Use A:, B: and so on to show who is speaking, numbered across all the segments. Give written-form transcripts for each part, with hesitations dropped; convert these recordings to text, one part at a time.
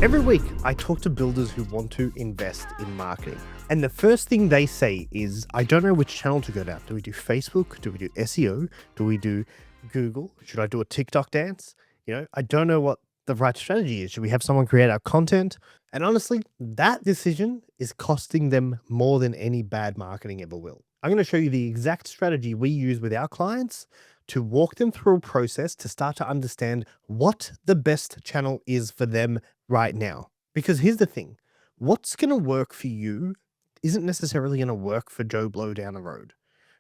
A: Every week, I talk to builders who want to invest in marketing. And the first thing they say is, I don't know which channel to go down. Do we do Facebook? Do we do SEO? Do we do Google? Should I do a TikTok dance? I don't know what the right strategy is. Should we have someone create our content? And honestly, that decision is costing them more than any bad marketing ever will. I'm going to show you the exact strategy we use with our clients to walk them through a process to start to understand what the best channel is for them right now. Because here's the thing, what's going to work for you isn't necessarily going to work for Joe Blow down the road,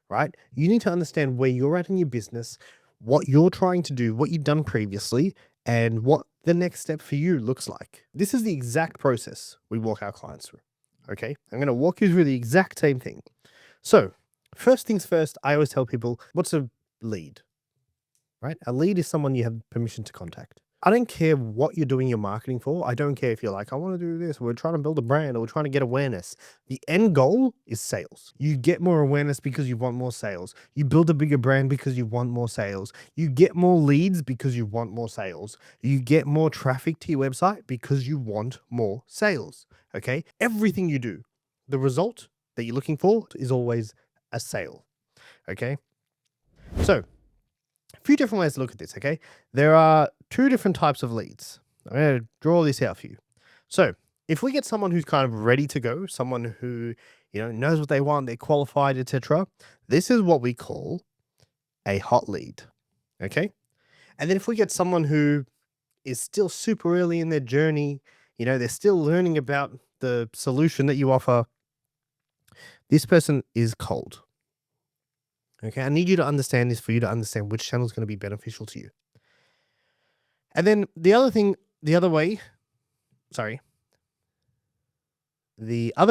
A: right? You need to understand where you're at in your business, what you're trying to do, what you've done previously, and what the next step for you looks like. This is the exact process we walk our clients through. Okay, I'm going to walk you through the exact same thing. So, first things first, I always tell people, what's a lead? Right? A lead is someone you have permission to contact. I don't care what you're doing your marketing for. I don't care if you're like, I want to do this. We're trying to build a brand or we're trying to get awareness. The end goal is sales. You get more awareness because you want more sales. You build a bigger brand because you want more sales. You get more leads because you want more sales. You get more traffic to your website because you want more sales. Okay? Everything you do, the result that you're looking for is always a sale. Okay? So, a few different ways to look at this, okay? There are two different types of leads. I'm going to draw this out for you. So, if we get someone who's kind of ready to go, someone who, knows what they want, they're qualified, etc., this is what we call a hot lead, okay? And then if we get someone who is still super early in their journey, they're still learning about the solution that you offer, this person is cold. Okay, I need you to understand this for you to understand which channel is going to be beneficial to you. And then the other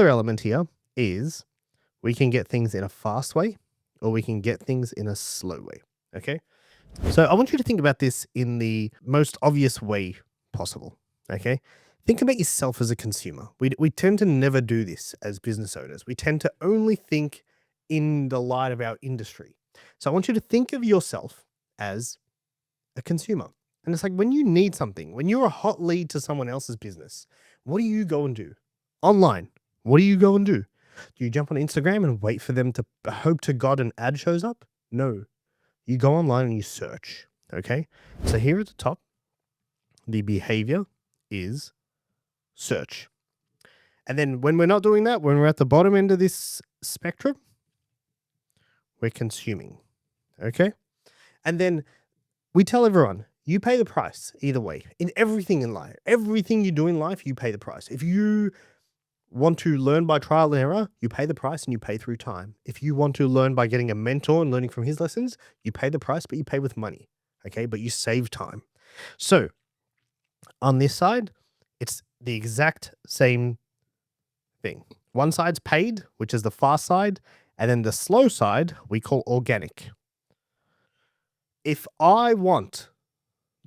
A: element here is we can get things in a fast way or we can get things in a slow way. Okay, so I want you to think about this in the most obvious way possible. Okay, think about yourself as a consumer. We tend to never do this as business owners. We tend to only think in the light of our industry. So I want you to think of yourself as a consumer. And it's like when you need something, when you're a hot lead to someone else's business, what do you go and do? Online, what do you go and do? Do you jump on Instagram and wait for them to hope to God an ad shows up? No. You go online and you search. Okay. So here at the top, the behavior is search. And then when we're not doing that, when we're at the bottom end of this spectrum, we're consuming. Okay. And then we tell everyone, you pay the price either way in everything in life. Everything you do in life, you pay the price. If you want to learn by trial and error, you pay the price and you pay through time. If you want to learn by getting a mentor and learning from his lessons, you pay the price, but you pay with money. Okay. But you save time. So on this side, it's the exact same thing. One side's paid, which is the fast side. And then the slow side, we call organic. If I want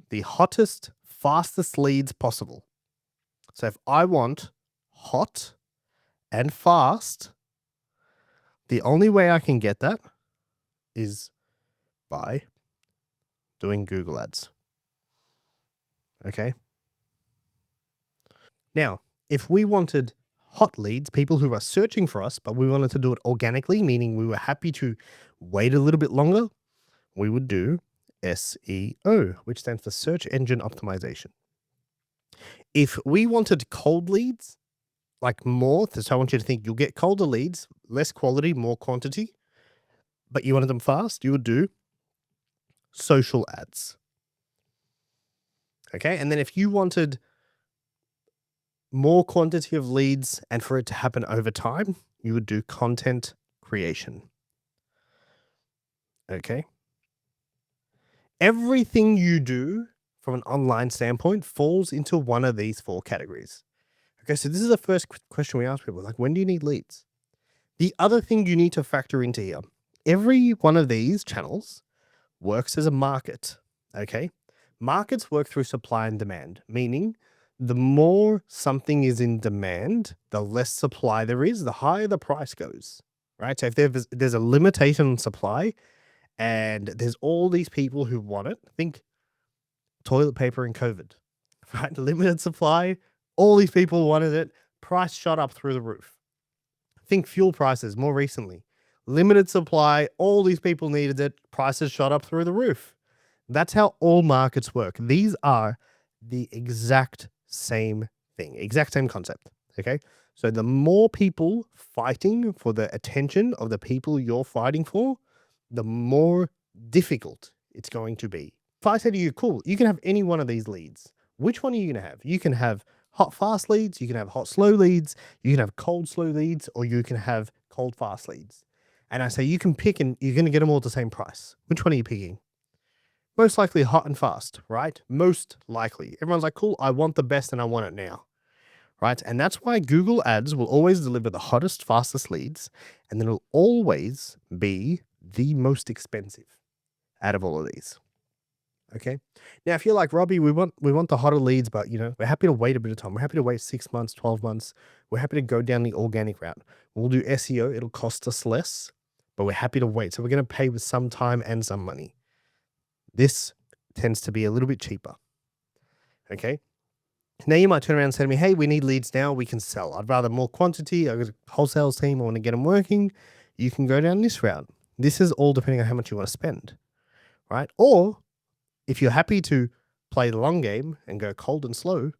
A: the hottest, fastest leads possible, so if I want hot and fast, the only way I can get that is by doing Google ads. Okay? Now, if we wanted hot leads, people who are searching for us, but we wanted to do it organically, meaning we were happy to wait a little bit longer, we would do SEO, which stands for search engine optimization. If we wanted cold leads, like more, so I want you to think you'll get colder leads, less quality, more quantity, but you wanted them fast, you would do social ads. Okay, and then if you wanted more quantity of leads and for it to happen over time, you would do content creation. Okay. Everything you do from an online standpoint falls into one of these four categories. Okay, so this is the first question we ask people, like, when do you need leads? The other thing you need to factor into here, every one of these channels works as a market. Okay. Markets work through supply and demand, meaning the more something is in demand, the less supply there is, the higher the price goes, right? So if there's a limitation on supply and there's all these people who want it, think toilet paper and COVID, right? Limited supply, All these people wanted it. Price shot up through the roof. Think fuel prices more recently. Limited supply. All these people needed it. Prices shot up through the roof. That's how all markets work. These are the exact same thing, exact same concept. Okay. So the more people fighting for the attention of the people you're fighting for, the more difficult it's going to be. If I say to you, cool, you can have any one of these leads. Which one are you going to have? You can have hot, fast leads. You can have hot, slow leads. You can have cold, slow leads, or you can have cold, fast leads. And I say you can pick and you're going to get them all at the same price. Which one are you picking? Most likely hot and fast, right? Most likely. Everyone's like, cool, I want the best and I want it now, right? And that's why Google Ads will always deliver the hottest, fastest leads, and then it'll always be the most expensive out of all of these. Okay. Now, if you're like, Robbie, we want the hotter leads, but we're happy to wait a bit of time. We're happy to wait 6 months, 12 months. We're happy to go down the organic route. We'll do SEO. It'll cost us less, but we're happy to wait. So we're going to pay with some time and some money. This tends to be a little bit cheaper. Okay. Now you might turn around and say to me, hey, we need leads now. We can sell. I'd rather more quantity. I've got a wholesale team. I want to get them working. You can go down this route. This is all depending on how much you want to spend, right? Or if you're happy to play the long game and go cold and slow,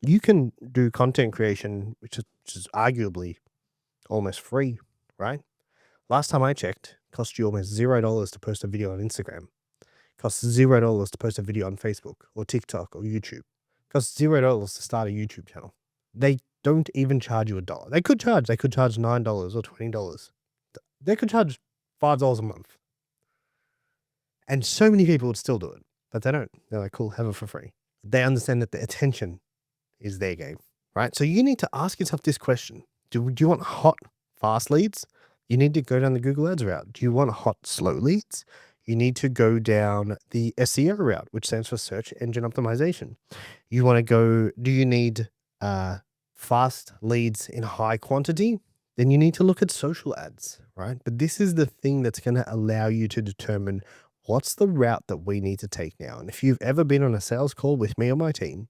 A: you can do content creation, which is arguably almost free, right? Last time I checked, it cost you almost $0 to post a video on Instagram. It costs $0 to post a video on Facebook or TikTok or YouTube. It costs $0 to start a YouTube channel. They don't even charge you $1. They could charge $9 or $20. They could charge $5 a month. And so many people would still do it, but they don't. They're like, cool, have it for free. They understand that the attention is their game, right? So you need to ask yourself this question. Do you want hot, fast leads? You need to go down the Google Ads route. Do you want hot, slow leads? You need to go down the SEO route, which stands for search engine optimization. You want to go, do you need fast leads in high quantity? Then you need to look at social ads, right? But this is the thing that's going to allow you to determine what's the route that we need to take now. And if you've ever been on a sales call with me or my team,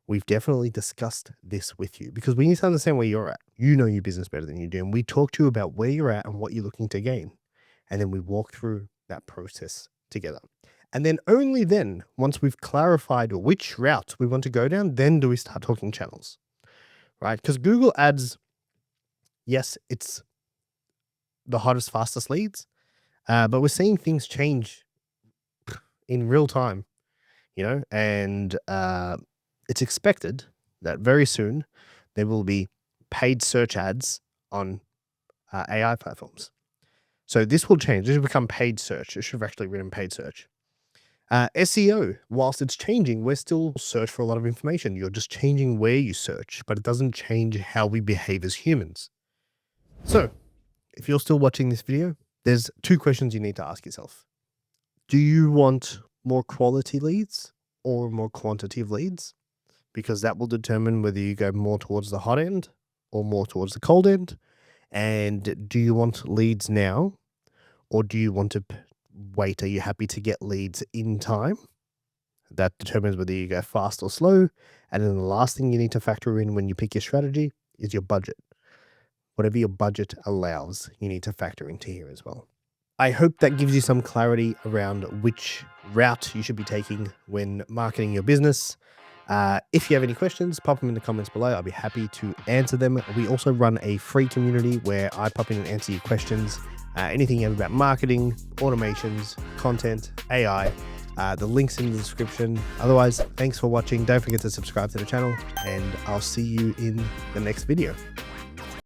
A: we've definitely discussed this with you because we need to understand where you're at. You know your business better than you do. And we talk to you about where you're at and what you're looking to gain. And then we walk through that process together. And then only then, once we've clarified which route we want to go down, then do we start talking channels, right? Because Google Ads, yes, it's the hottest, fastest leads, but we're seeing things change in real time, and it's expected that very soon there will be paid search ads on AI platforms. So this will change. This will become paid search. It should have actually written paid search. SEO, whilst it's changing, we're still search for a lot of information. You're just changing where you search, but it doesn't change how we behave as humans. So if you're still watching this video, there's 2 questions you need to ask yourself. Do you want more quality leads or more quantity of leads? Because that will determine whether you go more towards the hot end or more towards the cold end. And do you want leads now or do you want to wait? Are you happy to get leads in time? That determines whether you go fast or slow. And then the last thing you need to factor in when you pick your strategy is your budget. Whatever your budget allows, you need to factor into here as well. I hope that gives you some clarity around which route you should be taking when marketing your business. If you have any questions, pop them in the comments below. I'll be happy to answer them. We also run a free community where I pop in and answer your questions. Anything you have about marketing, automations, content, AI, the link's in the description. Otherwise, thanks for watching. Don't forget to subscribe to the channel and I'll see you in the next video.